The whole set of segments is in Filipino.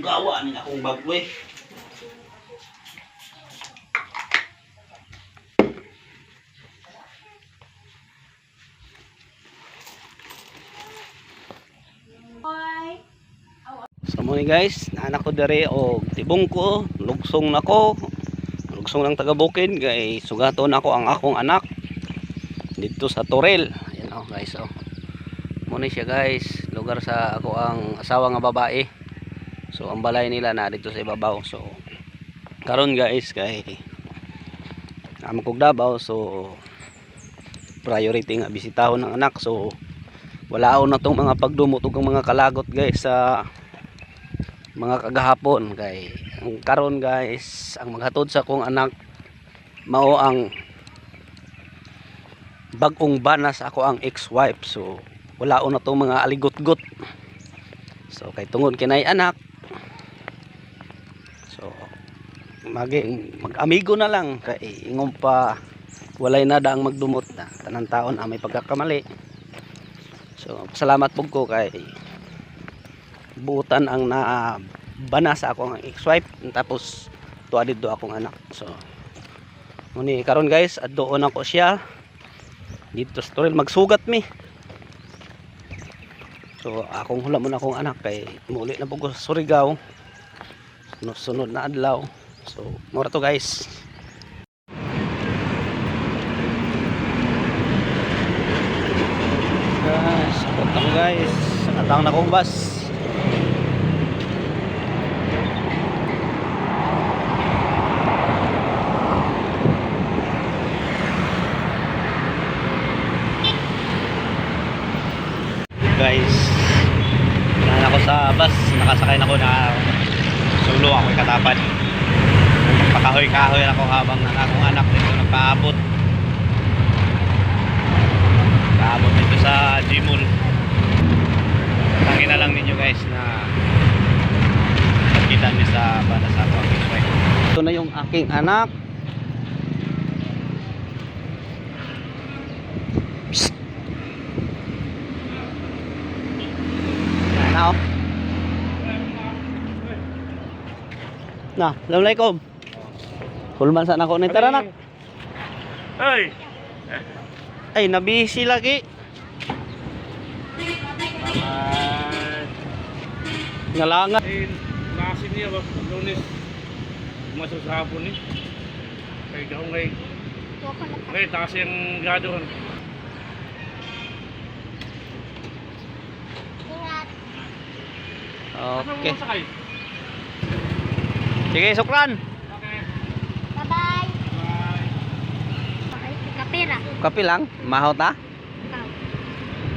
gawa ni akong bagwe. So muna guys, naanak ko dere og tibong ko, lugsong nako. Lugsong ng taga-bukid kay sugaton ako ang akong anak dito sa Torel. Ayan oh guys oh. Muna siya guys, lugar sa ako ang asawa nga babae. So ang balay nila na dito sa ibabaw. So karon guys kay amo kog Davao, so priority nga bisitahon ng anak. So wala na tong mga pagdumot ug mga kalagot guys sa mga kagahapon kay ang karon guys ang maghatod sa akong anak mao ang bagong banas ako ang ex-wife. So wala na tong mga aligot-got. So kay tungod kinay anak, so mag-amigo na lang kay ingong pa walay nada ang magdumot na tanang taon ang may pagkakamali. So salamat pug ko kay buutan ang bana sa akong ex-wife tapos tuadid do akong anak. So muni karon guys addoon ako siya dito sa Torel magsugat mi. So akong hula muna akong anak kay muli na pug sa Surigao sunod na adlaw. So mura to guys. Patang guys, atang na kong bus. Guys, na ako sa bus, nakasakay na ako na sulo ako katapan. Pakahoy-kahoy ako habang akong anak dito nagpaabot. Kaabot dito sa Gmall. Tangin na lang ninyo guys na nakita niyo sa banda sa ako. Ito na yung aking anak. Psst. Na oh. Na, assalamualaikum. Hulman sana ako ni taranak. Hey. Ay, nabisi lagi. Ngalangat. Eh, nasi niya ba? Lunes. Masuk sa hapon ni. Kaya daw ngay. Ngay, taas yung gadohan. Okay. Sige, sukran. Okay. Bye-bye. Bye. Kapira. Kape lang, mahaw ta?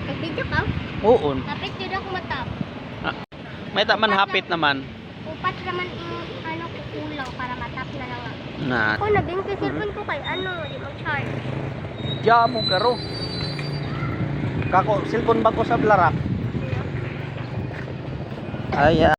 Nag-video ka? Oo. Kapit yun ako matap. May taman hapit naman. Upat naman yung ano kukulaw para matap na lang ako. Na. Ako naging cellphone ko kay ano, di mag-charge. Diya mo karo. Kako, cellphone ba ko sa blarak? Ay,